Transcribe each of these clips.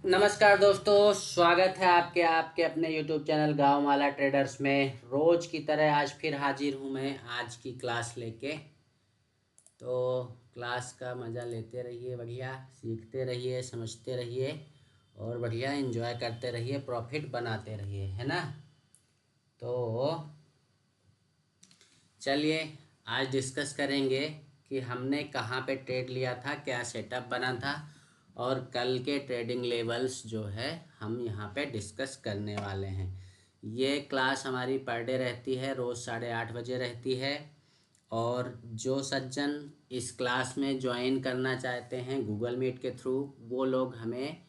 नमस्कार दोस्तों, स्वागत है आपके अपने YouTube चैनल गांव माला ट्रेडर्स में। रोज़ की तरह आज फिर हाजिर हूं मैं आज की क्लास लेके। तो क्लास का मज़ा लेते रहिए, बढ़िया सीखते रहिए, समझते रहिए और बढ़िया एंजॉय करते रहिए, प्रॉफिट बनाते रहिए, है ना। तो चलिए आज डिस्कस करेंगे कि हमने कहाँ पे ट्रेड लिया था, क्या सेटअप बना था और कल के ट्रेडिंग लेवल्स जो है हम यहाँ पे डिस्कस करने वाले हैं। ये क्लास हमारी पर डे रहती है, रोज़ 8:30 बजे रहती है। और जो सज्जन इस क्लास में ज्वाइन करना चाहते हैं गूगल मीट के थ्रू, वो लोग हमें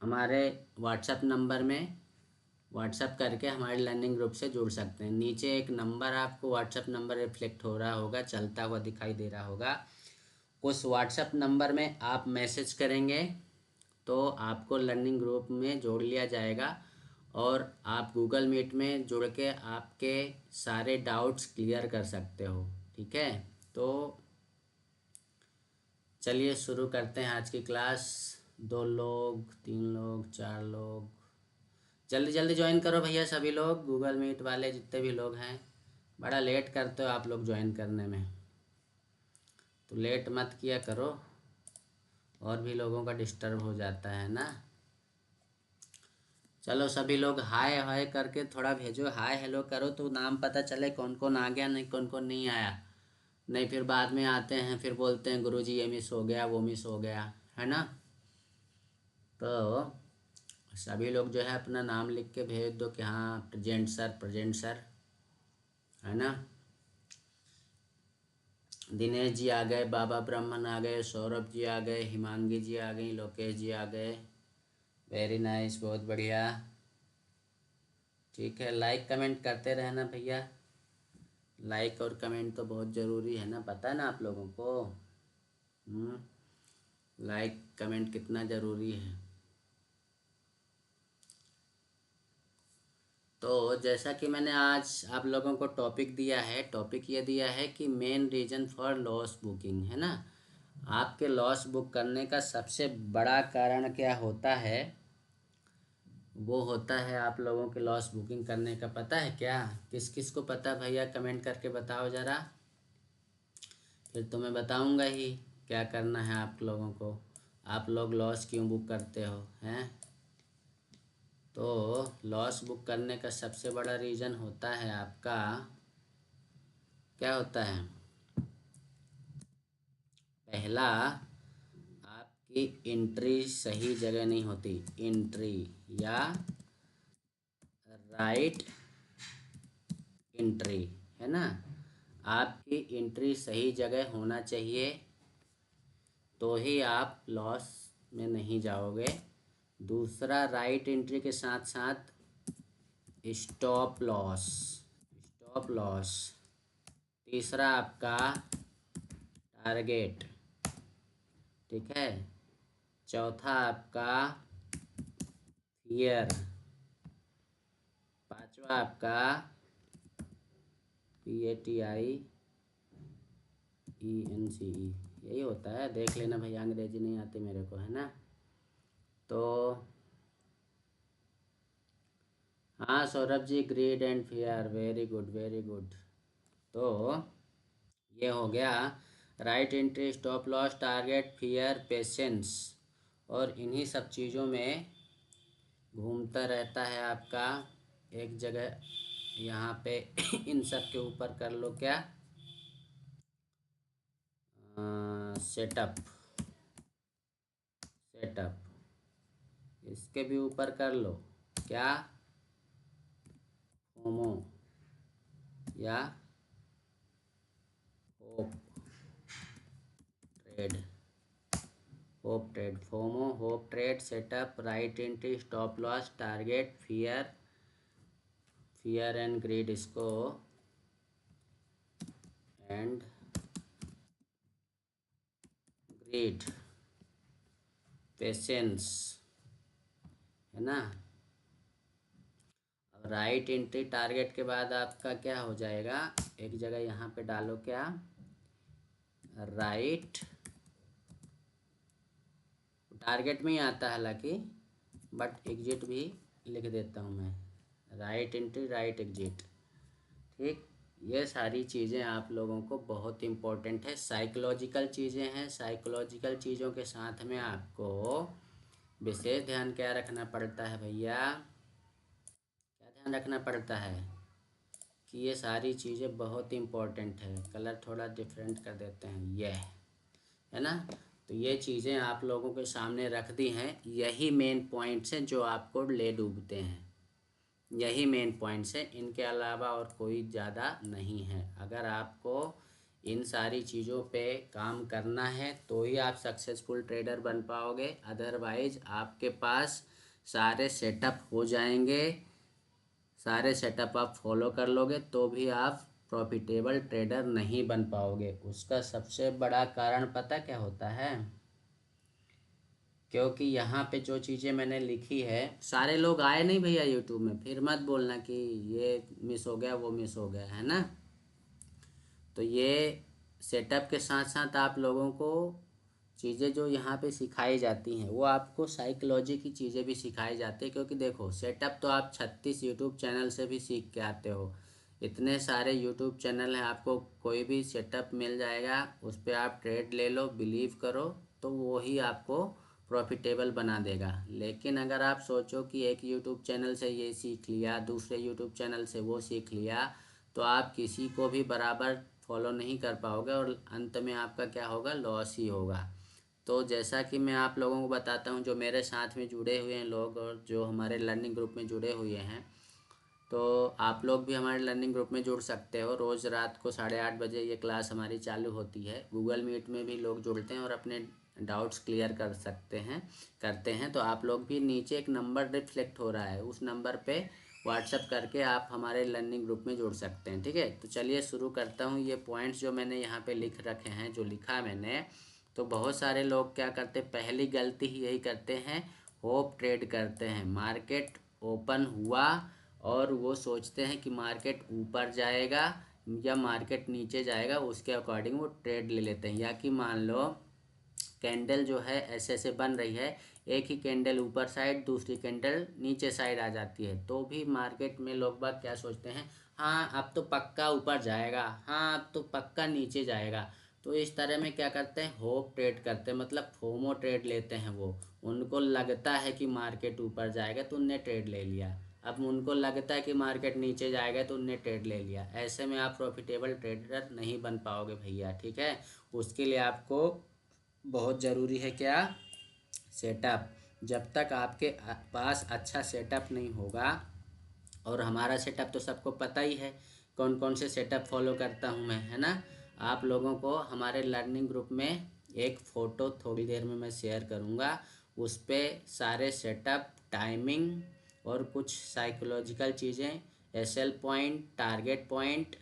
हमारे व्हाट्सएप नंबर में व्हाट्सएप करके हमारे लर्निंग ग्रुप से जुड़ सकते हैं। नीचे एक नंबर आपको व्हाट्सएप नंबर रिफ्लेक्ट हो रहा होगा, चलता हुआ दिखाई दे रहा होगा। उस व्हाट्सएप नंबर में आप मैसेज करेंगे तो आपको लर्निंग ग्रुप में जोड़ लिया जाएगा और आप गूगल मीट में जुड़ के आपके सारे डाउट्स क्लियर कर सकते हो। ठीक है, तो चलिए शुरू करते हैं आज की क्लास। 2 लोग, 3 लोग, 4 लोग, जल्दी जल्दी ज्वाइन करो भैया सभी लोग, गूगल मीट वाले जितने भी लोग हैं। बड़ा लेट करते हो आप लोग ज्वाइन करने में, तो लेट मत किया करो, और भी लोगों का डिस्टर्ब हो जाता है ना। चलो सभी लोग हाय हाय करके थोड़ा भेजो, हाय हेलो करो तो नाम पता चले कौन कौन आ गया, नहीं कौन कौन नहीं आया। नहीं फिर बाद में आते हैं, फिर बोलते हैं गुरुजी ये मिस हो गया, वो मिस हो गया, है ना। तो सभी लोग जो है अपना नाम लिख के भेज दो कि हाँ प्रेजेंट सर, है ना। दिनेश जी आ गए, बाबा ब्राह्मण आ गए, सौरभ जी आ गए, हिमांगी जी आ गई, लोकेश जी आ गए। वेरी नाइस, बहुत बढ़िया। ठीक है, लाइक कमेंट करते रहना भैया, लाइक और कमेंट तो बहुत ज़रूरी है ना, पता है ना आप लोगों को। लाइक कमेंट कितना ज़रूरी है। तो जैसा कि मैंने आज आप लोगों को टॉपिक दिया है, टॉपिक ये दिया है कि main reason for loss booking, है ना। आपके लॉस बुक करने का सबसे बड़ा कारण क्या होता है, वो होता है आप लोगों के लॉस बुकिंग करने का। पता है क्या, किस किस को पता भैया कमेंट करके बताओ ज़रा, फिर तो मैं बताऊंगा ही क्या करना है आप लोगों को। आप लोग लॉस क्यों बुक करते हो हैं। तो लॉस बुक करने का सबसे बड़ा रीज़न होता है आपका, क्या होता है, पहला आपकी एंट्री सही जगह नहीं होती, एंट्री या राइट एंट्री, है ना। आपकी एंट्री सही जगह होना चाहिए, तो ही आप लॉस में नहीं जाओगे। दूसरा राइट एंट्री के साथ साथ स्टॉप लॉस, स्टॉप लॉस। तीसरा आपका टारगेट, ठीक है। चौथा आपका फियर। पांचवा आपका PATIENCE, यही होता है, देख लेना भैया, अंग्रेजी नहीं आती मेरे को, है ना। तो हाँ Saurabh ji, greed and fear, very good very good. तो ये हो गया right entry, stop loss, target, fear, patience. और इन्हीं सब चीज़ों में घूमता रहता है आपका एक जगह, यहाँ पे इन सब के ऊपर कर लो क्या, सेटअप, सेटअप। इसके भी ऊपर कर लो क्या, फोमो या hope trade, hope trade, FOMO, hope trade, setup, right entry, stop loss, target, fear, fear and greed इसको, एंड ग्रीड, पेशेंस, है ना। अब राइट एंट्री टारगेट के बाद आपका क्या हो जाएगा, एक जगह यहाँ पे डालो क्या, राइट टारगेट में ही आता है हालांकि, बट एग्जिट भी लिख देता हूँ मैं, राइट एंट्री राइट एग्जिट। ठीक, ये सारी चीज़ें आप लोगों को बहुत इम्पोर्टेंट है, साइकोलॉजिकल चीज़ें हैं। साइकोलॉजिकल चीज़ों के साथ में आपको विशेष ध्यान क्या रखना पड़ता है भैया, क्या ध्यान रखना पड़ता है कि ये सारी चीज़ें बहुत इम्पोर्टेंट है। कलर थोड़ा डिफरेंट कर देते हैं, ये है ना। तो ये चीज़ें आप लोगों के सामने रख दी हैं, यही मेन पॉइंट्स हैं जो आपको ले डूबते हैं, यही मेन पॉइंट्स हैं, इनके अलावा और कोई ज़्यादा नहीं है। अगर आपको इन सारी चीज़ों पे काम करना है तो ही आप सक्सेसफुल ट्रेडर बन पाओगे, अदरवाइज आपके पास सारे सेटअप हो जाएंगे, सारे सेटअप आप फॉलो कर लोगे तो भी आप प्रॉफिटेबल ट्रेडर नहीं बन पाओगे। उसका सबसे बड़ा कारण पता क्या होता है, क्योंकि यहाँ पे जो चीज़ें मैंने लिखी है, सारे लोग आए नहीं भैया यूट्यूब में, फिर मत बोलना कि ये मिस हो गया वो मिस हो गया, है ना। तो ये सेटअप के साथ साथ आप लोगों को चीज़ें जो यहाँ पे सिखाई जाती हैं वो आपको साइकोलॉजी की चीज़ें भी सिखाई जाती है, क्योंकि देखो सेटअप तो आप 36 यूट्यूब चैनल से भी सीख के आते हो, इतने सारे यूट्यूब चैनल हैं, आपको कोई भी सेटअप मिल जाएगा, उस पर आप ट्रेड ले लो, बिलीव करो, तो वो ही आपको प्रॉफिटेबल बना देगा। लेकिन अगर आप सोचो कि एक यूट्यूब चैनल से ये सीख लिया, दूसरे यूट्यूब चैनल से वो सीख लिया, तो आप किसी को भी बराबर फॉलो नहीं कर पाओगे और अंत में आपका क्या होगा, लॉस ही होगा। तो जैसा कि मैं आप लोगों को बताता हूँ, जो मेरे साथ में जुड़े हुए हैं लोग और जो हमारे लर्निंग ग्रुप में जुड़े हुए हैं, तो आप लोग भी हमारे लर्निंग ग्रुप में जुड़ सकते हो। रोज़ रात को 8:30 बजे ये क्लास हमारी चालू होती है, गूगल मीट में भी लोग जुड़ते हैं और अपने डाउट्स क्लियर कर सकते हैं, करते हैं। तो आप लोग भी, नीचे एक नंबर रिफ्लेक्ट हो रहा है, उस नंबर पे व्हाट्सअप करके आप हमारे लर्निंग ग्रुप में जुड़ सकते हैं। ठीक है, तो चलिए शुरू करता हूँ। ये पॉइंट्स जो मैंने यहाँ पे लिख रखे हैं, जो लिखा मैंने, तो बहुत सारे लोग क्या करते हैं, पहली गलती ही यही करते हैं, होप ट्रेड करते हैं। मार्केट ओपन हुआ और वो सोचते हैं कि मार्केट ऊपर जाएगा या मार्केट नीचे जाएगा, उसके अकॉर्डिंग वो ट्रेड ले लेते हैं। या कि मान लो कैंडल जो है ऐसे ऐसे बन रही है, एक ही कैंडल ऊपर साइड, दूसरी कैंडल नीचे साइड आ जाती है, तो भी मार्केट में लोग बाग क्या सोचते हैं, हाँ अब तो पक्का ऊपर जाएगा, हाँ अब तो पक्का नीचे जाएगा। तो इस तरह में क्या करते हैं, होप ट्रेड करते हैं, मतलब फोमो ट्रेड लेते हैं। वो उनको लगता है कि मार्केट ऊपर जाएगा तो उनने ट्रेड ले लिया, अब उनको लगता है कि मार्केट नीचे जाएगा तो उनने ट्रेड ले लिया। ऐसे में आप प्रॉफिटेबल ट्रेडर नहीं बन पाओगे भैया। ठीक है, उसके लिए आपको बहुत ज़रूरी है क्या, सेटअप। जब तक आपके पास अच्छा सेटअप नहीं होगा, और हमारा सेटअप तो सबको पता ही है, कौन कौन से सेटअप फॉलो करता हूँ मैं, है ना। आप लोगों को हमारे लर्निंग ग्रुप में एक फ़ोटो थोड़ी देर में मैं शेयर करूँगा, उस पर सारे सेटअप, टाइमिंग और कुछ साइकोलॉजिकल चीज़ें, एसएल पॉइंट, टारगेट पॉइंट,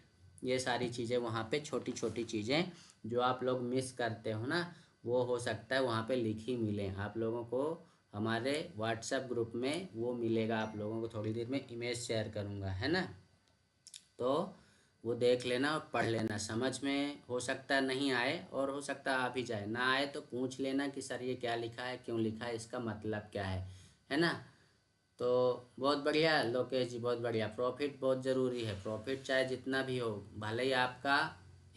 ये सारी चीज़ें वहाँ पे, छोटी छोटी चीज़ें जो आप लोग मिस करते हो ना, वो हो सकता है वहाँ पे लिखी मिले आप लोगों को। हमारे व्हाट्सएप ग्रुप में वो मिलेगा आप लोगों को, थोड़ी देर में इमेज शेयर करूँगा, है ना। तो वो देख लेना और पढ़ लेना, समझ में हो सकता है नहीं आए और हो सकता है आ भी जाए, ना आए तो पूछ लेना कि सर ये क्या लिखा है, क्यों लिखा है, इसका मतलब क्या है ना। तो बहुत बढ़िया लोकेश जी, बहुत बढ़िया। प्रॉफिट बहुत ज़रूरी है, प्रॉफिट चाहे जितना भी हो, भले ही आपका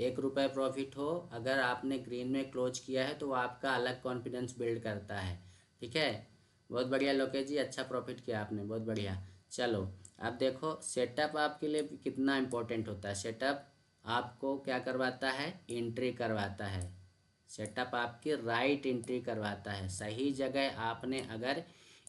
1 रुपये प्रॉफिट हो, अगर आपने ग्रीन में क्लोज किया है तो वो आपका अलग कॉन्फिडेंस बिल्ड करता है। ठीक है, बहुत बढ़िया लोकेश जी, अच्छा प्रॉफिट किया आपने, बहुत बढ़िया। चलो अब देखो, सेटअप आपके लिए कितना इम्पोर्टेंट होता है। सेटअप आपको क्या करवाता है, एंट्री करवाता है। सेटअप आपकी राइट एंट्री करवाता है, सही जगह आपने अगर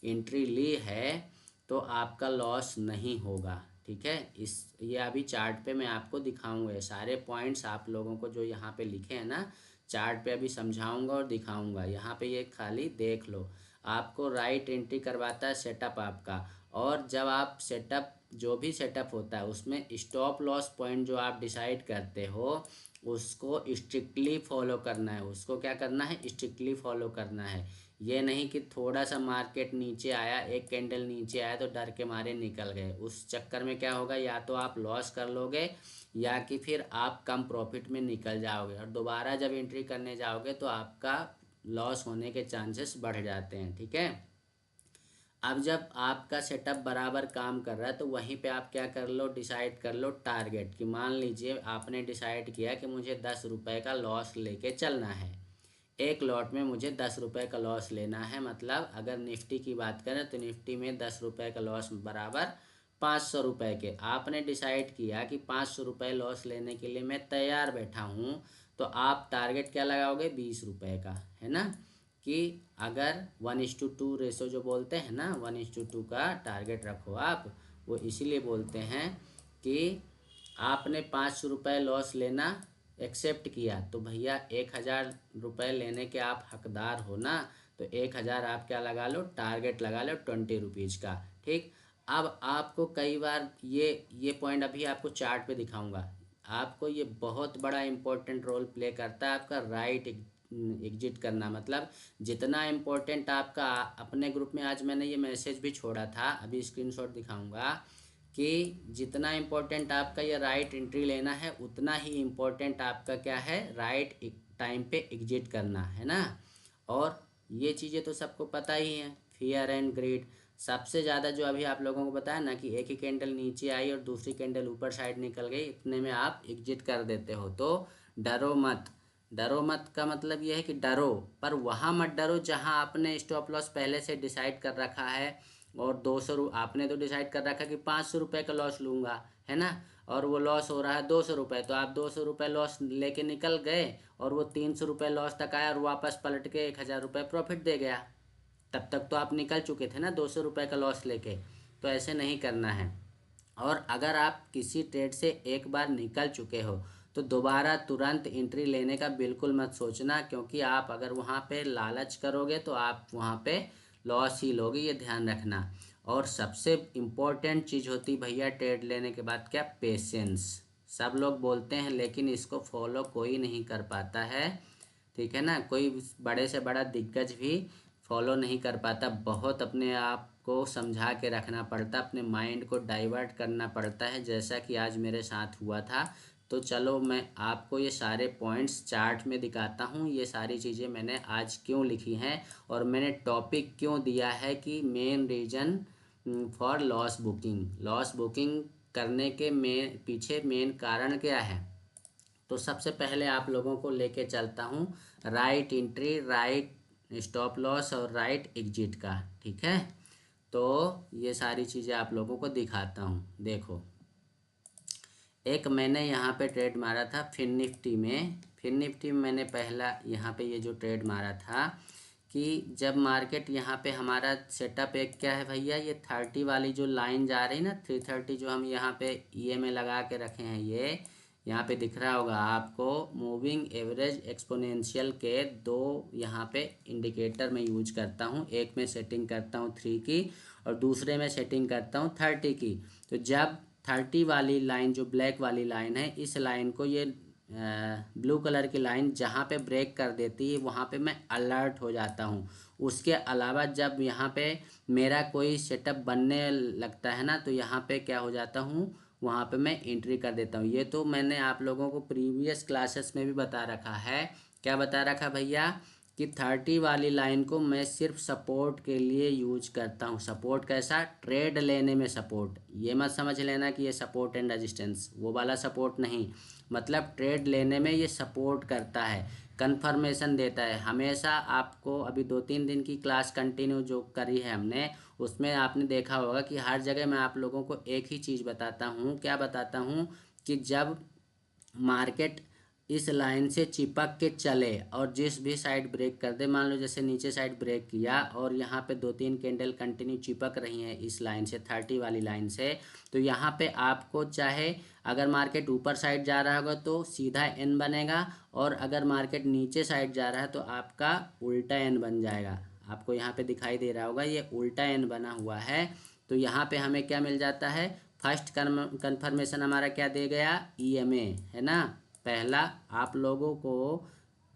एंट्री ली है तो आपका लॉस नहीं होगा। ठीक है, इस ये अभी चार्ट पे मैं आपको दिखाऊंगा, ये सारे पॉइंट्स आप लोगों को जो यहाँ पे लिखे हैं ना, चार्ट पे अभी समझाऊंगा और दिखाऊंगा। यहाँ पे ये खाली देख लो, आपको राइट एंट्री करवाता है सेटअप आपका। और जब आप सेटअप, जो भी सेटअप होता है उसमें स्टॉप लॉस पॉइंट जो आप डिसाइड करते हो, उसको स्ट्रिक्टली फॉलो करना है। उसको क्या करना है, स्ट्रिक्टली फॉलो करना है। ये नहीं कि थोड़ा सा मार्केट नीचे आया, एक कैंडल नीचे आया तो डर के मारे निकल गए, उस चक्कर में क्या होगा, या तो आप लॉस कर लोगे या कि फिर आप कम प्रॉफिट में निकल जाओगे, और दोबारा जब एंट्री करने जाओगे तो आपका लॉस होने के चांसेस बढ़ जाते हैं। ठीक है, अब जब आपका सेटअप बराबर काम कर रहा है तो वहीं पे आप क्या कर लो, डिसाइड कर लो टारगेट, कि मान लीजिए आपने डिसाइड किया कि मुझे 10 रुपये का लॉस लेके चलना है, एक लॉट में मुझे 10 रुपये का लॉस लेना है। मतलब अगर निफ्टी की बात करें तो निफ्टी में 10 रुपये का लॉस बराबर 500 रुपये के। आपने डिसाइड किया कि 500 रुपये लॉस लेने के लिए मैं तैयार बैठा हूँ, तो आप टारगेट क्या लगाओगे, 20 रुपये का, है ना। कि अगर 1:2 रेशो जो बोलते हैं ना, 1:2 का टारगेट रखो आप। वो इसीलिए बोलते हैं कि आपने 500 रुपये लॉस लेना एक्सेप्ट किया तो भैया 1000 रुपये लेने के आप हकदार हो ना, तो 1000 आप क्या लगा लो, टारगेट लगा लो 20 रुपीज़ का। ठीक, अब आपको कई बार ये पॉइंट अभी आपको चार्ट पे दिखाऊंगा, आपको ये बहुत बड़ा इंपॉर्टेंट रोल प्ले करता है आपका राइट एग्जिट करना। मतलब जितना इम्पोर्टेंट आपका, अपने ग्रुप में आज मैंने ये मैसेज भी छोड़ा था, अभी स्क्रीनशॉट दिखाऊंगा, कि जितना इम्पोर्टेंट आपका ये राइट एंट्री लेना है उतना ही इम्पोर्टेंट आपका क्या है, राइट टाइम पे एग्जिट करना है ना। और ये चीज़ें तो सबको पता ही हैं, फियर एंड ग्रीड। सबसे ज़्यादा जो अभी आप लोगों को बताया ना कि एक ही कैंडल नीचे आई और दूसरी कैंडल ऊपर साइड निकल गई, इतने में आप एग्जिट कर देते हो। तो डरो मत। डरो मत का मतलब ये है कि डरो, पर वहाँ मत डरो जहाँ आपने स्टॉप लॉस पहले से डिसाइड कर रखा है। और 200 आपने तो डिसाइड कर रखा कि 500 रुपये का लॉस लूँगा, है ना। और वो लॉस हो रहा है 200 रुपये, तो आप 200 रुपये लॉस लेके निकल गए और वो 300 रुपये लॉस तक आया और वापस पलट के 1000 रुपये प्रॉफिट दे गया। तब तक तो आप निकल चुके थे ना 200 रुपये का लॉस लेके। तो ऐसे नहीं करना है। और अगर आप किसी ट्रेड से एक बार निकल चुके हो तो दोबारा तुरंत एंट्री लेने का बिल्कुल मत सोचना, क्योंकि आप अगर वहाँ पे लालच करोगे तो आप वहाँ पे लॉस ही लोगे, ये ध्यान रखना। और सबसे इम्पोर्टेंट चीज़ होती भैया ट्रेड लेने के बाद क्या, पेशेंस। सब लोग बोलते हैं लेकिन इसको फॉलो कोई नहीं कर पाता है। ठीक है ना, कोई बड़े से बड़ा दिग्गज भी फॉलो नहीं कर पाता। बहुत अपने आप को समझा के रखना पड़ता, अपने माइंड को डाइवर्ट करना पड़ता है, जैसा कि आज मेरे साथ हुआ था। तो चलो मैं आपको ये सारे पॉइंट्स चार्ट में दिखाता हूँ, ये सारी चीज़ें मैंने आज क्यों लिखी हैं और मैंने टॉपिक क्यों दिया है कि main reason for loss booking. Loss booking करने के पीछे मेन कारण क्या है। तो सबसे पहले आप लोगों को लेके चलता हूँ right entry, right stop loss और राइट एग्जिट का। ठीक है, तो ये सारी चीज़ें आप लोगों को दिखाता हूँ। देखो, एक मैंने यहाँ पे ट्रेड मारा था फिन निफ्टी में। फिन निफ्टी में मैंने पहला यहाँ पे ये जो ट्रेड मारा था कि जब मार्केट यहाँ पे हमारा सेटअप एक क्या है भैया, ये 30 वाली जो लाइन जा रही ना, 330 जो हम यहाँ पे EMA लगा के रखे हैं, ये यहाँ पे दिख रहा होगा आपको। मूविंग एवरेज एक्सपोनेंशियल के दो यहाँ पे इंडिकेटर में यूज करता हूँ, एक में सेटिंग करता हूँ 3 की और दूसरे में सेटिंग करता हूँ 30 की। तो जब 30 वाली लाइन जो ब्लैक वाली लाइन है, इस लाइन को ये ब्लू कलर की लाइन जहाँ पे ब्रेक कर देती है वहाँ पे मैं अलर्ट हो जाता हूँ। उसके अलावा जब यहाँ पे मेरा कोई सेटअप बनने लगता है ना, तो यहाँ पे क्या हो जाता हूँ, वहाँ पे मैं एंट्री कर देता हूँ। ये तो मैंने आप लोगों को प्रीवियस क्लासेस में भी बता रखा है। क्या बता रखा भैया, कि 30 वाली लाइन को मैं सिर्फ सपोर्ट के लिए यूज करता हूँ। सपोर्ट कैसा, ट्रेड लेने में सपोर्ट। ये मत समझ लेना कि ये सपोर्ट एंड रेजिस्टेंस, वो वाला सपोर्ट नहीं। मतलब ट्रेड लेने में ये सपोर्ट करता है, कंफर्मेशन देता है हमेशा आपको। अभी 2-3 दिन की क्लास कंटिन्यू जो करी है हमने, उसमें आपने देखा होगा कि हर जगह मैं आप लोगों को एक ही चीज़ बताता हूँ। क्या बताता हूँ, कि जब मार्केट इस लाइन से चिपक के चले और जिस भी साइड ब्रेक कर दे, मान लो जैसे नीचे साइड ब्रेक किया और यहाँ पे 2-3 कैंडल कंटिन्यू चिपक रही हैं इस लाइन से, 30 वाली लाइन से, तो यहाँ पे आपको चाहे अगर मार्केट ऊपर साइड जा रहा होगा तो सीधा एन बनेगा, और अगर मार्केट नीचे साइड जा रहा है तो आपका उल्टा एन बन जाएगा। आपको यहाँ पे दिखाई दे रहा होगा ये उल्टा एन बना हुआ है। तो यहाँ पे हमें क्या मिल जाता है, फर्स्ट कन्फर्मेशन हमारा क्या दे गया, EMA, है ना। पहला आप लोगों को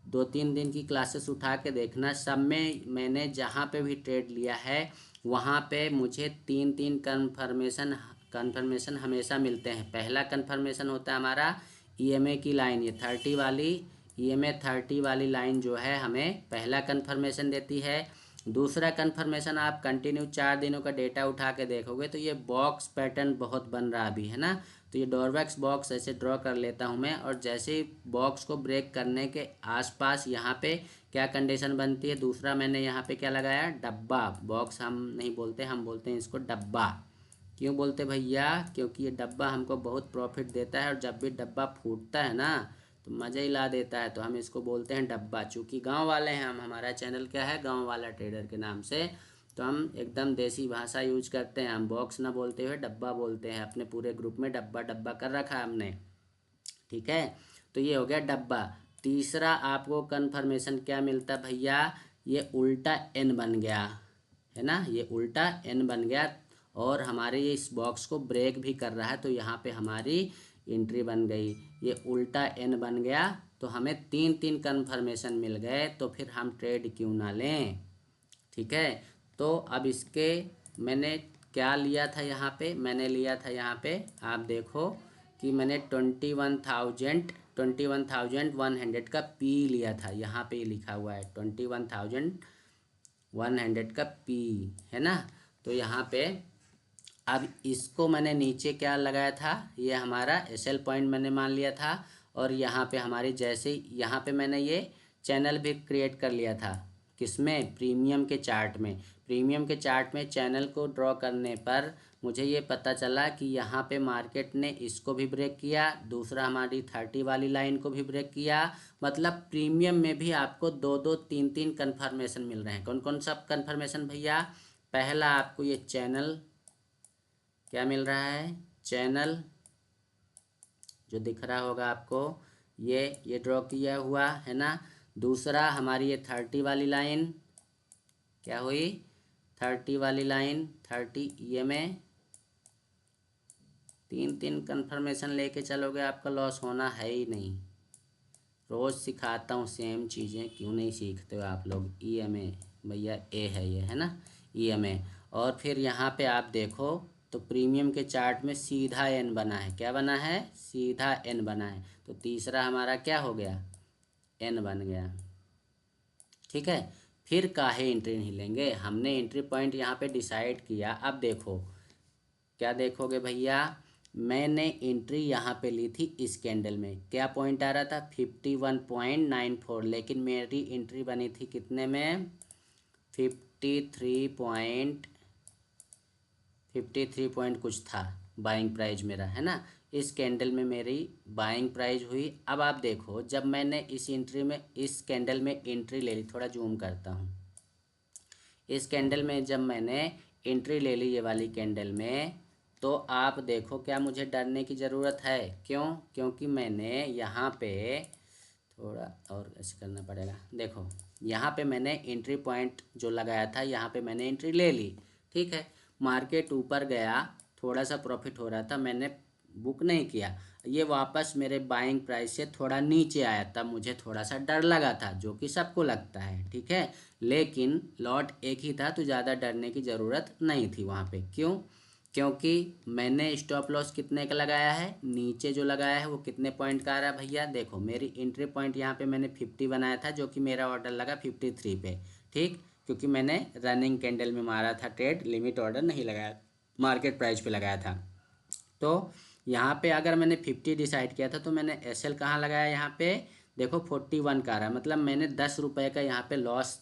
2-3 दिन की क्लासेस उठा के देखना, सब में मैंने जहाँ पे भी ट्रेड लिया है वहाँ पे मुझे 3-3 कन्फर्मेशन हमेशा मिलते हैं। पहला कन्फर्मेशन होता है हमारा EMA की लाइन, ये 30 वाली EMA 30 वाली लाइन जो है हमें पहला कन्फर्मेशन देती है। दूसरा कन्फर्मेशन, आप कंटिन्यू 4 दिनों का डेटा उठा के देखोगे तो ये बॉक्स पैटर्न बहुत बन रहा अभी, है ना। तो ये डॉरवैक्स बॉक्स ऐसे ड्रॉ कर लेता हूँ मैं, और जैसे ही बॉक्स को ब्रेक करने के आसपास यहाँ पे क्या कंडीशन बनती है, दूसरा मैंने यहाँ पे क्या लगाया, डब्बा। बॉक्स हम नहीं बोलते, हम बोलते हैं इसको डब्बा। क्यों बोलते भैया, क्योंकि ये डब्बा हमको बहुत प्रॉफिट देता है, और जब भी डब्बा फूटता है ना तो मज़ा ही ला देता है, तो हम इसको बोलते हैं डब्बा। चूँकि गांव वाले हैं हम, हमारा चैनल क्या है, गांव वाला ट्रेडर के नाम से, तो हम एकदम देसी भाषा यूज करते हैं। हम बॉक्स ना बोलते हुए डब्बा बोलते हैं, अपने पूरे ग्रुप में डब्बा डब्बा कर रखा है हमने, ठीक है। तो ये हो गया डब्बा। तीसरा आपको कन्फर्मेशन क्या मिलता है भैया, ये उल्टा एन बन गया, है ना, ये उल्टा एन बन गया, और हमारे ये इस बॉक्स को ब्रेक भी कर रहा है, तो यहाँ पे हमारी एंट्री बन गई। ये उल्टा एन बन गया, तो हमें 3 कन्फर्मेशन मिल गए, तो फिर हम ट्रेड क्यों ना लें, ठीक है। तो अब इसके मैंने क्या लिया था यहाँ पे, मैंने लिया था यहाँ पे, आप देखो कि मैंने 21,100 का पी लिया था, यहाँ पे लिखा हुआ है 21,100 का पी, है ना। तो यहाँ पे अब इसको मैंने नीचे क्या लगाया था, ये हमारा एसएल पॉइंट मैंने मान लिया था, और यहाँ पे हमारी जैसे यहाँ पे मैंने ये चैनल भी क्रिएट कर लिया था, किसमें, प्रीमियम के चार्ट में। प्रीमियम के चार्ट में चैनल को ड्रॉ करने पर मुझे ये पता चला कि यहाँ पे मार्केट ने इसको भी ब्रेक किया, दूसरा हमारी 30 वाली लाइन को भी ब्रेक किया। मतलब प्रीमियम में भी आपको 2-2, 3-3 कन्फर्मेशन मिल रहे हैं। कौन कौन सा कन्फर्मेशन भैया, पहला आपको ये चैनल क्या मिल रहा है, चैनल जो दिख रहा होगा आपको, ये ड्रॉ किया हुआ है ना। दूसरा हमारी ये 30 वाली लाइन क्या हुई, 30 वाली लाइन, 30 EMA, 3 कन्फर्मेशन लेके चलोगे आपका लॉस होना है ही नहीं। रोज़ सिखाता हूँ सेम चीज़ें, क्यों नहीं सीखते हो आप लोग। EMA भैया ए है ये, है ना, EMA। और फिर यहाँ पे आप देखो तो प्रीमियम के चार्ट में सीधा एन बना है, क्या बना है, सीधा एन बना है, तो तीसरा हमारा क्या हो गया, एन बन गया, ठीक है। फिर काहे एंट्री नहीं लेंगे, हमने एंट्री पॉइंट यहाँ पे डिसाइड किया। अब देखो क्या देखोगे भैया, मैंने एंट्री यहाँ पे ली थी इस कैंडल में, क्या पॉइंट आ रहा था, 51.94, लेकिन मेरी एंट्री बनी थी कितने में, 53 पॉइंट कुछ था बाइंग प्राइस मेरा, है ना। इस कैंडल में मेरी बाइंग प्राइस हुई। अब आप देखो, जब मैंने इस कैंडल में एंट्री ले ली, थोड़ा जूम करता हूँ, इस कैंडल में जब मैंने एंट्री ले ली ये वाली कैंडल में, तो आप देखो क्या मुझे डरने की ज़रूरत है, क्यों, क्योंकि मैंने यहाँ पे थोड़ा और ऐसे करना पड़ेगा, देखो यहाँ पे मैंने एंट्री पॉइंट जो लगाया था, यहाँ पे मैंने एंट्री ले ली, ठीक है। मार्केट ऊपर गया, थोड़ा सा प्रॉफिट हो रहा था, मैंने बुक नहीं किया, ये वापस मेरे बाइंग प्राइस से थोड़ा नीचे आया, तब मुझे थोड़ा सा डर लगा था, जो कि सबको लगता है, ठीक है। लेकिन लॉट एक ही था, तो ज़्यादा डरने की ज़रूरत नहीं थी वहाँ पे। क्यों, क्योंकि मैंने स्टॉप लॉस कितने का लगाया है, नीचे जो लगाया है वो कितने पॉइंट का आ रहा है भैया, देखो मेरी एंट्री पॉइंट यहाँ पे मैंने 50 बनाया था, जो कि मेरा ऑर्डर लगा 53 पे, ठीक, क्योंकि मैंने रनिंग कैंडल में मारा था ट्रेड, लिमिट ऑर्डर नहीं लगाया, मार्केट प्राइस पे लगाया था। तो यहाँ पे अगर मैंने 50 डिसाइड किया था, तो मैंने एसएल कहाँ लगाया, यहाँ पे देखो 41 का रहा है, मतलब मैंने 10 रुपये का यहाँ पे लॉस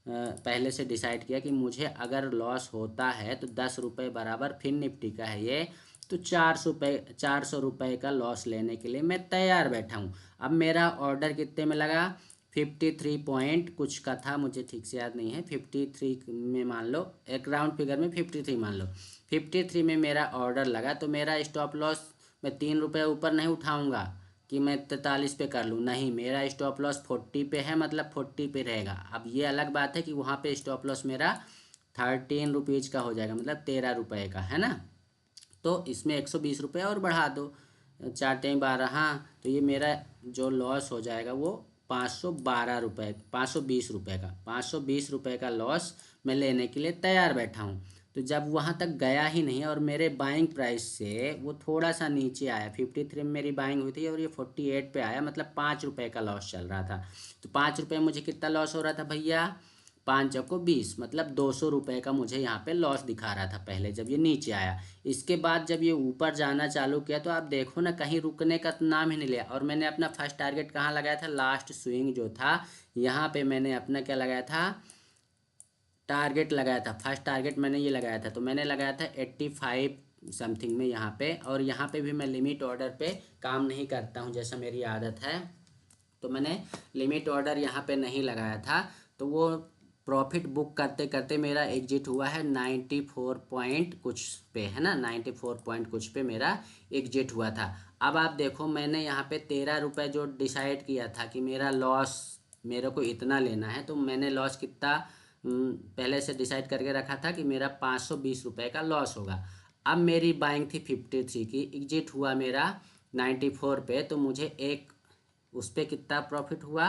पहले से डिसाइड किया कि मुझे अगर लॉस होता है तो 10 रुपये बराबर, फिर निफ्टी का है ये, तो 400 रुपये का लॉस लेने के लिए मैं तैयार बैठा हूँ। अब मेरा ऑर्डर कितने में लगा, 53 पॉइंट कुछ का था, मुझे ठीक से याद नहीं है, 53 में मान लो, एक राउंड फिगर में 53 मान लो, 53 में मेरा ऑर्डर लगा, तो मेरा स्टॉप लॉस मैं 3 रुपये ऊपर नहीं उठाऊंगा कि मैं 43 पे कर लूँ, नहीं, मेरा स्टॉप लॉस 40 पे है, मतलब 40 पे रहेगा। अब ये अलग बात है कि वहाँ पे स्टॉप लॉस मेरा 13 रुपीज़ का हो जाएगा, मतलब 13 रुपये का, है ना। तो इसमें 120 रुपये और बढ़ा दो, 4×12, हाँ, तो ये मेरा जो लॉस हो जाएगा वो 512 रुपये, 520 रुपये का, 520 रुपये का लॉस मैं लेने के लिए तैयार बैठा हूँ। तो जब वहाँ तक गया ही नहीं और मेरे बाइंग प्राइस से वो थोड़ा सा नीचे आया, 53 में मेरी बाइंग हुई थी और ये 48 पे आया, मतलब 5 रुपये का लॉस चल रहा था। तो 5 रुपये मुझे कितना लॉस हो रहा था भैया, 5 को 20, मतलब 200 रुपये का मुझे यहाँ पे लॉस दिखा रहा था पहले जब ये नीचे आया। इसके बाद जब ये ऊपर जाना चालू किया तो आप देखो ना, कहीं रुकने का तो नाम ही नहीं लिया। और मैंने अपना फर्स्ट टारगेट कहाँ लगाया था, लास्ट स्विंग जो था यहाँ पे मैंने अपना क्या लगाया था, टारगेट लगाया था। फर्स्ट टारगेट मैंने ये लगाया था, तो मैंने लगाया था 85 समथिंग में यहाँ पे। और यहाँ पे भी मैं लिमिट ऑर्डर पे काम नहीं करता हूँ जैसा मेरी आदत है, तो मैंने लिमिट ऑर्डर यहाँ पे नहीं लगाया था। तो वो प्रॉफिट बुक करते करते मेरा एग्जिट हुआ है 94 पॉइंट कुछ पे, है ना, 94 पॉइंट कुछ पे मेरा एग्जिट हुआ था। अब आप देखो, मैंने यहाँ पे 13 रुपये जो डिसाइड किया था कि मेरा लॉस मेरे को इतना लेना है, तो मैंने लॉस कितना पहले से डिसाइड करके रखा था कि मेरा 520 रुपये का लॉस होगा। अब मेरी बाइंग थी 53 की, एग्जिट हुआ मेरा 94 पे, तो मुझे एक उस पर कितना प्रॉफिट हुआ,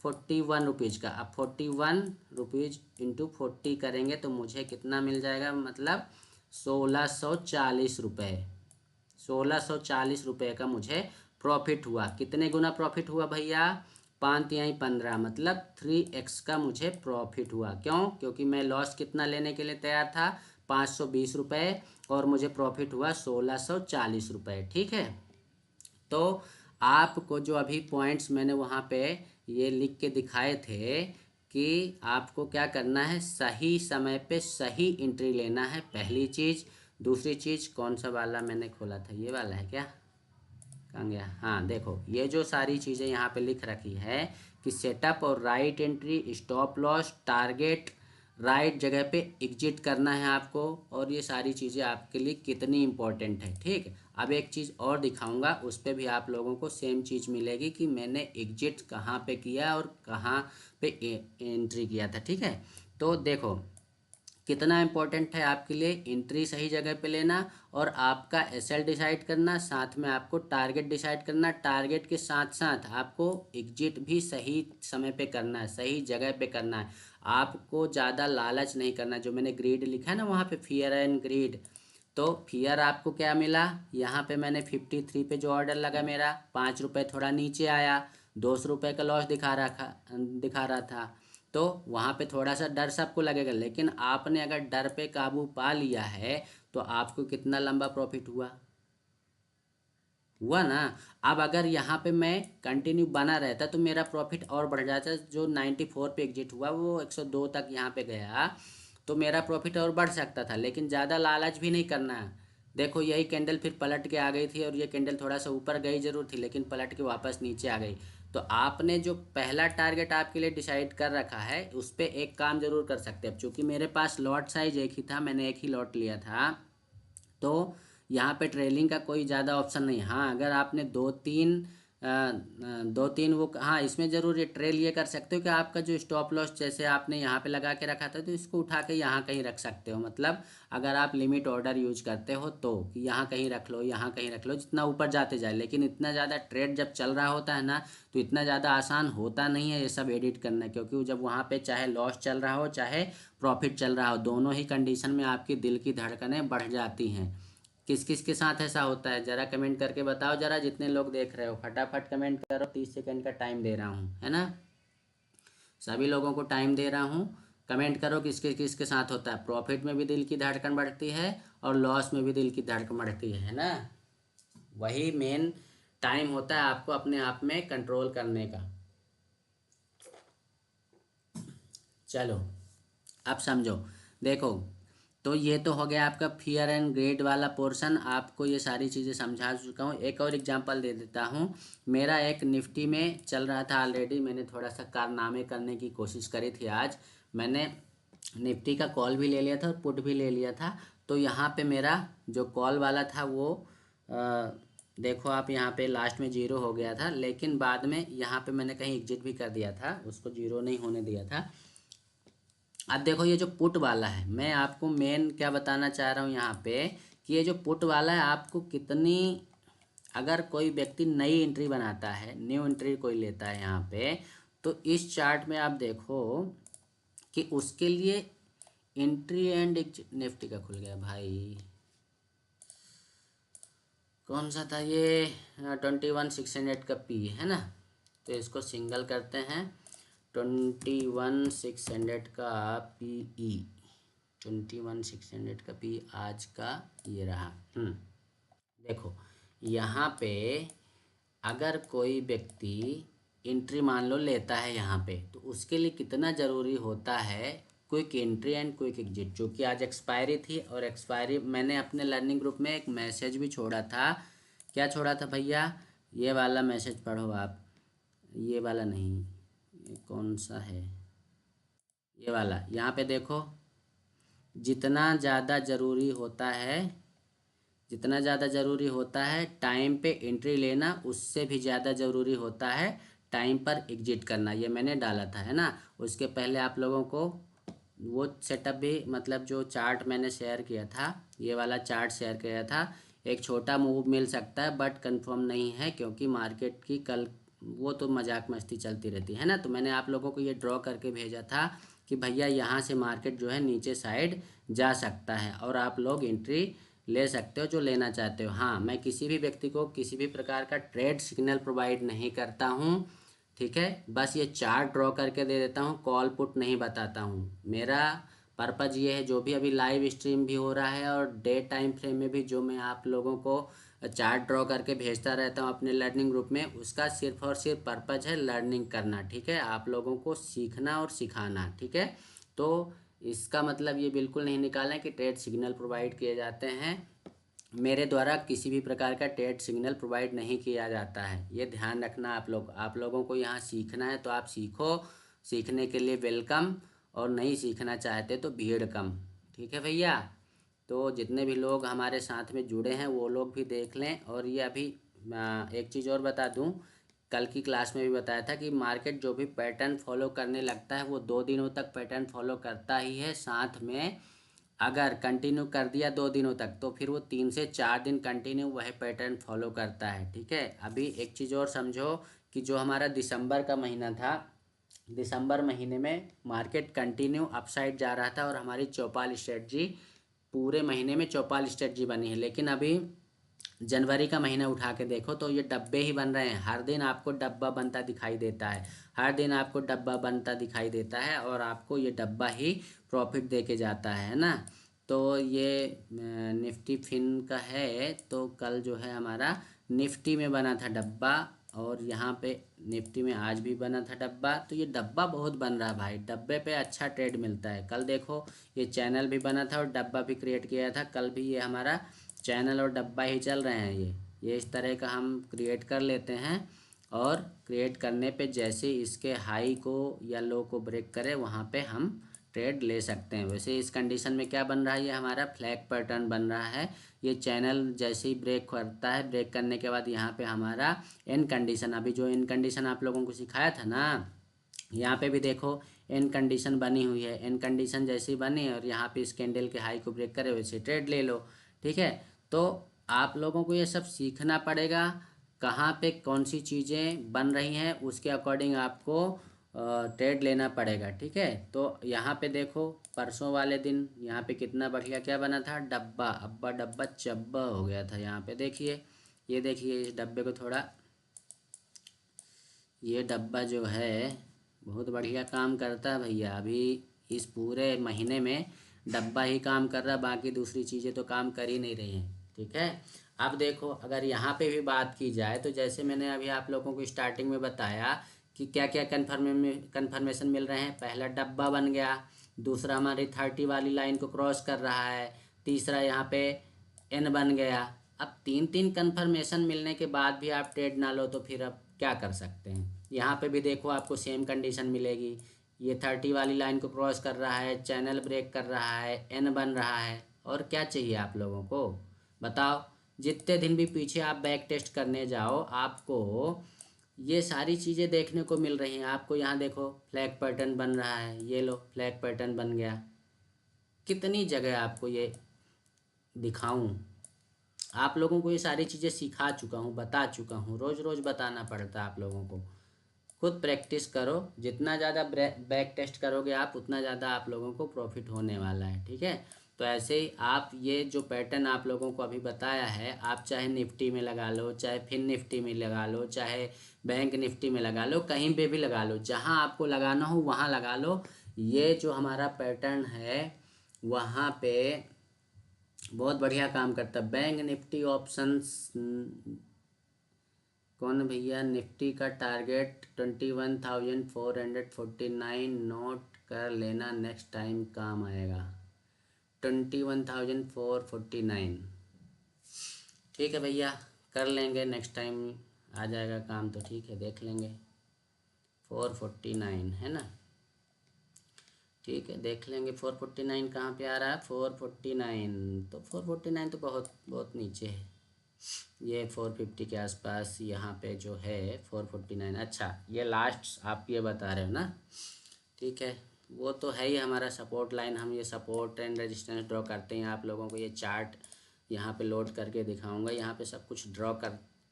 41 रुपीज़ का। अब 41 रुपीज़ इंटू 40 करेंगे तो मुझे कितना मिल जाएगा, मतलब 1640 रुपये। 1640 रुपये का मुझे प्रॉफिट हुआ। कितने गुना प्रॉफित हुआ भैया, 5×15, मतलब 3x का मुझे प्रॉफिट हुआ। क्यों, क्योंकि मैं लॉस कितना लेने के लिए तैयार था, 520 रुपये, और मुझे प्रॉफिट हुआ 1640 रुपये। ठीक है, तो आपको जो अभी पॉइंट्स मैंने वहाँ पे ये लिख के दिखाए थे कि आपको क्या करना है, सही समय पे सही एंट्री लेना है, पहली चीज़। दूसरी चीज़, कौन सा वाला मैंने खोला था, ये वाला है क्या, कहाँ गया, हाँ देखो, ये जो सारी चीज़ें यहाँ पे लिख रखी है कि सेटअप और right entry, stop loss, target, right जगह पे एग्जिट करना है आपको, और ये सारी चीज़ें आपके लिए कितनी इंपॉर्टेंट है। ठीक है, अब एक चीज़ और दिखाऊंगा, उस पर भी आप लोगों को सेम चीज़ मिलेगी कि मैंने एग्जिट कहाँ पे किया और कहाँ पे एंट्री किया था। ठीक है, तो देखो कितना इम्पोर्टेंट है आपके लिए एंट्री सही जगह पे लेना, और आपका एसएल डिसाइड करना, साथ में आपको टारगेट डिसाइड करना, टारगेट के साथ साथ आपको एग्जिट भी सही समय पे करना है, सही जगह पे करना है। आपको ज़्यादा लालच नहीं करना। जो मैंने ग्रीड लिखा है ना वहाँ पे, फियर एंड ग्रीड, तो फियर आपको क्या मिला, यहाँ पे मैंने 53 पे जो ऑर्डर लगा मेरा, 5 रुपये थोड़ा नीचे आया, 200 रुपये का लॉस दिखा रहा था। तो वहाँ पे थोड़ा सा डर सबको लगेगा, लेकिन आपने अगर डर पे काबू पा लिया है तो आपको कितना लंबा प्रॉफिट हुआ ना। अब अगर यहाँ पे मैं कंटिन्यू बना रहता तो मेरा प्रॉफिट और बढ़ जाता। जो 94 पे एग्जिट हुआ वो 102 तक यहाँ पे गया, तो मेरा प्रॉफिट और बढ़ सकता था, लेकिन ज़्यादा लालच भी नहीं करना है। देखो यही कैंडल फिर पलट के आ गई थी, और ये कैंडल थोड़ा सा ऊपर गई जरूर थी, लेकिन पलट के वापस नीचे आ गई। तो आपने जो पहला टारगेट आपके लिए डिसाइड कर रखा है उस पर एक काम जरूर कर सकते हैं। अब चूँकि मेरे पास लॉट साइज एक ही था, मैंने एक ही लॉट लिया था, तो यहाँ पे ट्रेलिंग का कोई ज़्यादा ऑप्शन नहीं। हाँ, अगर आपने दो तीन वो, हाँ इसमें ज़रूर ये ट्रेल ये कर सकते हो कि आपका जो स्टॉप लॉस जैसे आपने यहाँ पे लगा के रखा था, तो इसको उठा के यहाँ कहीं रख सकते हो। मतलब अगर आप लिमिट ऑर्डर यूज करते हो तो कि यहाँ कहीं रख लो, यहाँ कहीं रख लो, जितना ऊपर जाते जाए। लेकिन इतना ज़्यादा ट्रेड जब चल रहा होता है ना, तो इतना ज़्यादा आसान होता नहीं है ये सब एडिट करना, क्योंकि जब वहाँ पे चाहे लॉस चल रहा हो चाहे प्रॉफिट चल रहा हो, दोनों ही कंडीशन में आपकी दिल की धड़कनें बढ़ जाती हैं। किस किस के साथ ऐसा होता है, ज़रा कमेंट करके बताओ। ज़रा जितने लोग देख रहे हो फटाफट कमेंट करो, 30 सेकंड का टाइम दे रहा हूँ, है ना, सभी लोगों को टाइम दे रहा हूँ। कमेंट करो किसके किसके साथ होता है, प्रॉफिट में भी दिल की धड़कन बढ़ती है और लॉस में भी दिल की धड़कन बढ़ती है ना। वही मेन टाइम होता है आपको अपने आप में कंट्रोल करने का। चलो अब समझो, देखो, तो ये तो हो गया आपका फियर एंड ग्रेड वाला पोर्शन। आपको ये सारी चीज़ें समझा चुका हूँ। एक और एग्जांपल दे देता हूँ। मेरा एक निफ्टी में चल रहा था ऑलरेडी, मैंने थोड़ा सा कारनामे करने की कोशिश करी थी आज। मैंने निफ्टी का कॉल भी ले लिया था और पुट भी ले लिया था। तो यहाँ पे मेरा जो कॉल वाला था वो देखो आप, यहाँ पे लास्ट में जीरो हो गया था, लेकिन बाद में यहाँ पे मैंने कहीं एग्जिट भी कर दिया था, उसको जीरो नहीं होने दिया था। अब देखो ये जो पुट वाला है, मैं आपको मेन क्या बताना चाह रहा हूँ यहाँ पे, कि ये जो पुट वाला है आपको कितनी, अगर कोई व्यक्ति नई एंट्री बनाता है, न्यू एंट्री कोई लेता है यहाँ पे, तो इस चार्ट में आप देखो कि उसके लिए एंट्री एंड निफ्टी का खुल गया भाई, कौन सा था ये, 21,600 का पी है ना, तो इसको सिंगल करते हैं। 21,600 का पी ई, 21,600 का पी आज का ये रहा। देखो यहाँ पे अगर कोई व्यक्ति एंट्री मान लो लेता है यहाँ पे, तो उसके लिए कितना ज़रूरी होता है quick entry and quick exit, जो कि आज एक्सपायरी थी। और एक्सपायरी मैंने अपने लर्निंग ग्रुप में एक मैसेज भी छोड़ा था। क्या छोड़ा था भैया, ये वाला मैसेज पढ़ो आप, ये वाला नहीं, ये कौन सा है, ये वाला, यहाँ पे देखो, जितना ज़्यादा ज़रूरी होता है, जितना ज़्यादा ज़रूरी होता है टाइम पे एंट्री लेना, उससे भी ज़्यादा ज़रूरी होता है टाइम पर एग्जिट करना, ये मैंने डाला था है ना। उसके पहले आप लोगों को वो सेटअप भी, मतलब जो चार्ट मैंने शेयर किया था, ये वाला चार्ट शेयर किया था। एक छोटा मूव मिल सकता है बट कंफर्म नहीं है, क्योंकि मार्केट की कल वो तो मजाक मस्ती चलती रहती है ना। तो मैंने आप लोगों को ये ड्रॉ करके भेजा था कि भैया यहाँ से मार्केट जो है नीचे साइड जा सकता है और आप लोग एंट्री ले सकते हो जो लेना चाहते हो। हाँ, मैं किसी भी व्यक्ति को किसी भी प्रकार का ट्रेड सिग्नल प्रोवाइड नहीं करता हूँ, ठीक है। बस ये चार्ट ड्रॉ करके दे देता हूँ, कॉल पुट नहीं बताता हूँ। मेरा पर्पज़ ये है, जो भी अभी लाइव स्ट्रीम भी हो रहा है और डे टाइम फ्रेम में भी जो मैं आप लोगों को चार्ट ड्रॉ करके भेजता रहता हूँ अपने लर्निंग ग्रुप में, उसका सिर्फ और सिर्फ पर्पज़ है लर्निंग करना, ठीक है, आप लोगों को सीखना और सिखाना, ठीक है। तो इसका मतलब ये बिल्कुल नहीं निकालना कि ट्रेड सिग्नल प्रोवाइड किए जाते हैं, मेरे द्वारा किसी भी प्रकार का ट्रेड सिग्नल प्रोवाइड नहीं किया जाता है, ये ध्यान रखना। आप लोगों को यहाँ सीखना है तो आप सीखो, सीखने के लिए वेलकम, और नहीं सीखना चाहते तो भीड़ कम, ठीक है भैया। तो जितने भी लोग हमारे साथ में जुड़े हैं वो लोग भी देख लें। और ये अभी एक चीज़ और बता दूं, कल की क्लास में भी बताया था कि मार्केट जो भी पैटर्न फॉलो करने लगता है वो 2 दिनों तक पैटर्न फॉलो करता ही है, साथ में अगर कंटिन्यू कर दिया 2 दिनों तक तो फिर वो 3 से 4 दिन कंटिन्यू वही पैटर्न फॉलो करता है, ठीक है। अभी एक चीज़ और समझो कि जो हमारा दिसंबर का महीना था, दिसंबर महीने में मार्केट कंटिन्यू अपसाइड जा रहा था और हमारी चौपाल स्ट्रेटजी पूरे महीने में चौपाल स्ट्रेटजी बनी है। लेकिन अभी जनवरी का महीना उठा के देखो तो ये डब्बे ही बन रहे हैं, हर दिन आपको डब्बा बनता दिखाई देता है, हर दिन आपको डब्बा बनता दिखाई देता है और आपको ये डब्बा ही प्रॉफिट दे के जाता है ना। तो ये निफ्टी फिन का है, तो कल जो है हमारा निफ्टी में बना था डब्बा, और यहाँ पे निफ्टी में आज भी बना था डब्बा। तो ये डब्बा बहुत बन रहा है भाई, डब्बे पे अच्छा ट्रेड मिलता है। कल देखो ये चैनल भी बना था और डब्बा भी क्रिएट किया था, कल भी ये हमारा चैनल और डब्बा ही चल रहे हैं। ये इस तरह का हम क्रिएट कर लेते हैं, और क्रिएट करने पे जैसे इसके हाई को या लो को ब्रेक करे वहाँ पे हम ट्रेड ले सकते हैं। वैसे इस कंडीशन में क्या बन रहा है, ये हमारा फ्लैग पैटर्न बन रहा है। ये चैनल जैसे ही ब्रेक करता है, ब्रेक करने के बाद यहाँ पे हमारा एन कंडीशन, अभी जो एन कंडीशन आप लोगों को सिखाया था ना, यहाँ पे भी देखो एन कंडीशन बनी हुई है। एन कंडीशन जैसी बनी और यहाँ पे इस कैंडल के हाई को ब्रेक करे वैसे ट्रेड ले लो, ठीक है। तो आप लोगों को ये सब सीखना पड़ेगा, कहाँ पे कौन सी चीज़ें बन रही हैं उसके अकॉर्डिंग आपको ट्रेड लेना पड़ेगा, ठीक है। तो यहाँ पे देखो परसों वाले दिन यहाँ पे कितना बढ़िया क्या बना था, डब्बा अब्बा डब्बा चब्बा हो गया था। यहाँ पे देखिए, ये देखिए इस डब्बे को थोड़ा, ये डब्बा जो है बहुत बढ़िया काम करता है भैया। अभी इस पूरे महीने में डब्बा ही काम कर रहा, बाकी दूसरी चीज़ें तो काम कर ही नहीं रही हैं, ठीक है। अब देखो अगर यहाँ पे भी बात की जाए तो जैसे मैंने अभी आप लोगों को स्टार्टिंग में बताया कि क्या क्या कन्फर्मेशन मिल रहे हैं। पहला डब्बा बन गया, दूसरा हमारी 30 वाली लाइन को क्रॉस कर रहा है, तीसरा यहाँ पे एन बन गया। अब 3 3 कन्फर्मेशन मिलने के बाद भी आप ट्रेड ना लो तो फिर अब क्या कर सकते हैं। यहाँ पे भी देखो आपको सेम कंडीशन मिलेगी, ये 30 वाली लाइन को क्रॉस कर रहा है, चैनल ब्रेक कर रहा है, एन बन रहा है, और क्या चाहिए आप लोगों को बताओ। जितने दिन भी पीछे आप बैक टेस्ट करने जाओ आपको ये सारी चीज़ें देखने को मिल रही हैं। आपको यहाँ देखो फ्लैग पैटर्न बन रहा है, ये लो फ्लैग पैटर्न बन गया। कितनी जगह आपको ये दिखाऊं, आप लोगों को ये सारी चीज़ें सिखा चुका हूँ, बता चुका हूँ, रोज़ रोज़ बताना पड़ता है आप लोगों को। खुद प्रैक्टिस करो, जितना ज़्यादा बैक टेस्ट करोगे आप उतना ज़्यादा आप लोगों को प्रॉफिट होने वाला है, ठीक है। तो ऐसे ही आप ये जो पैटर्न आप लोगों को अभी बताया है, आप चाहे निफ्टी में लगा लो, चाहे फिन निफ्टी में लगा लो, चाहे बैंक निफ्टी में लगा लो, कहीं पे भी लगा लो, जहाँ आपको लगाना हो वहाँ लगा लो। ये जो हमारा पैटर्न है वहाँ पे बहुत बढ़िया काम करता है। बैंक निफ्टी ऑप्शंस कौन भैया, निफ्टी का टारगेट 21,449 नोट कर लेना, नेक्स्ट टाइम काम आएगा। 21,449, ठीक है भैया, कर लेंगे नेक्स्ट टाइम, आ जाएगा काम तो ठीक है, देख लेंगे। 449 है ना, ठीक है, देख लेंगे। 449 कहाँ पे आ रहा है, 449, तो 449 तो बहुत बहुत नीचे है। ये 450 के आसपास यहाँ पे जो है 449। अच्छा, ये लास्ट आप ये बता रहे हो ना, ठीक है, वो तो है ही हमारा सपोर्ट लाइन। हम ये सपोर्ट एंड रेजिस्टेंस ड्रॉ करते हैं। आप लोगों को ये चार्ट यहाँ पे लोड करके दिखाऊंगा। यहाँ पे सब कुछ ड्रॉ कर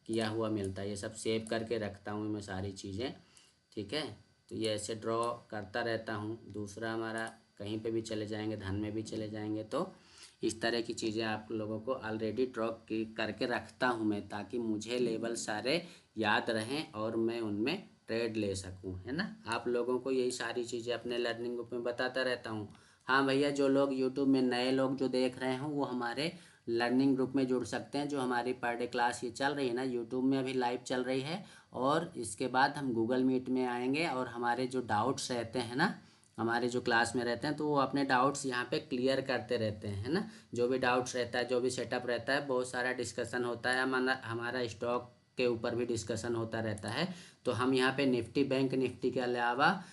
किया हुआ मिलता है, ये सब सेव करके रखता हूँ मैं सारी चीज़ें, ठीक है। तो ये ऐसे ड्रॉ करता रहता हूँ। दूसरा हमारा कहीं पे भी चले जाएंगे, धन में भी चले जाएंगे, तो इस तरह की चीज़ें आप लोगों को ऑलरेडी ड्रॉ करके रखता हूँ मैं, ताकि मुझे लेवल सारे याद रहें और मैं उनमें ट्रेड ले सकूँ, है ना। आप लोगों को यही सारी चीज़ें अपने लर्निंग ग्रुप में बताता रहता हूँ। हाँ भैया, जो लोग यूट्यूब में नए लोग जो देख रहे हों वो हमारे लर्निंग ग्रुप में जुड़ सकते हैं। जो हमारी पर डे क्लास ये चल रही है ना, यूट्यूब में अभी लाइव चल रही है, और इसके बाद हम गूगल मीट में आएंगे, और हमारे जो डाउट्स रहते हैं ना, हमारे जो क्लास में रहते हैं, तो वो अपने डाउट्स यहाँ पे क्लियर करते रहते हैं, है ना। जो भी डाउट्स रहता है, जो भी सेटअप रहता है, बहुत सारा डिस्कशन होता है। हमारा स्टॉक के ऊपर भी डिस्कशन होता रहता है। तो हम यहाँ पे निफ्टी, बैंक निफ्टी के अलावा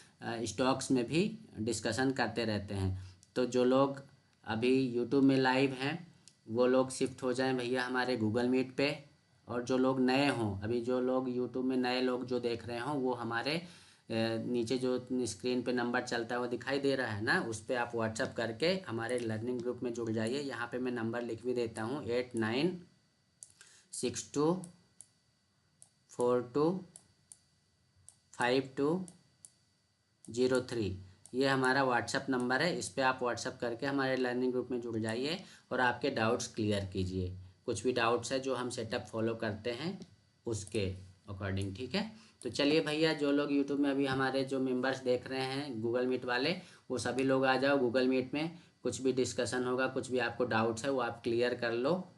स्टॉक्स में भी डिस्कशन करते रहते हैं। तो जो लोग अभी यूट्यूब में लाइव हैं वो लोग शिफ्ट हो जाएं भैया हमारे गूगल मीट पे। और जो लोग नए हों, अभी जो लोग यूट्यूब में नए लोग जो देख रहे हों, वो हमारे नीचे जो स्क्रीन पे नंबर चलता है वो दिखाई दे रहा है ना, उस पर आप व्हाट्सअप करके हमारे लर्निंग ग्रुप में जुड़ जाइए। यहाँ पे मैं नंबर लिख भी देता हूँ, 8962425203। ये हमारा व्हाट्सअप नंबर है, इस पर आप व्हाट्सअप करके हमारे लर्निंग ग्रुप में जुड़ जाइए और आपके डाउट्स क्लियर कीजिए। कुछ भी डाउट्स है जो हम सेटअप फॉलो करते हैं उसके अकॉर्डिंग, ठीक है। तो चलिए भैया, जो लोग यूट्यूब में अभी हमारे जो मेंबर्स देख रहे हैं गूगल मीट वाले, वो सभी लोग आ जाओ गूगल मीट में। कुछ भी डिस्कशन होगा, कुछ भी आपको डाउट्स है वो आप क्लियर कर लो,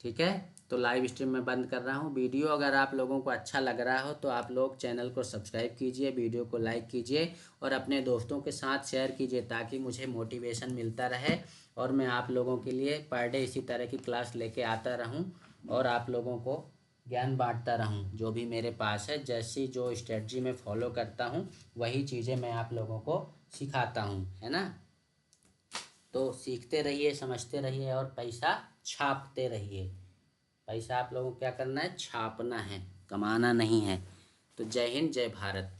ठीक है। तो लाइव स्ट्रीम में बंद कर रहा हूँ। वीडियो अगर आप लोगों को अच्छा लग रहा हो तो आप लोग चैनल को सब्सक्राइब कीजिए, वीडियो को लाइक कीजिए और अपने दोस्तों के साथ शेयर कीजिए, ताकि मुझे मोटिवेशन मिलता रहे और मैं आप लोगों के लिए पर डे इसी तरह की क्लास लेके आता रहूँ और आप लोगों को ज्ञान बांटता रहूँ। जो भी मेरे पास है, जैसी जो स्ट्रेटजी मैं फॉलो करता हूँ वही चीज़ें मैं आप लोगों को सिखाता हूँ, है ना। तो सीखते रहिए, समझते रहिए और पैसा छापते रहिए। पैसा आप लोगों को क्या करना है, छापना है, कमाना नहीं है। तो जय हिंद, जय भारत।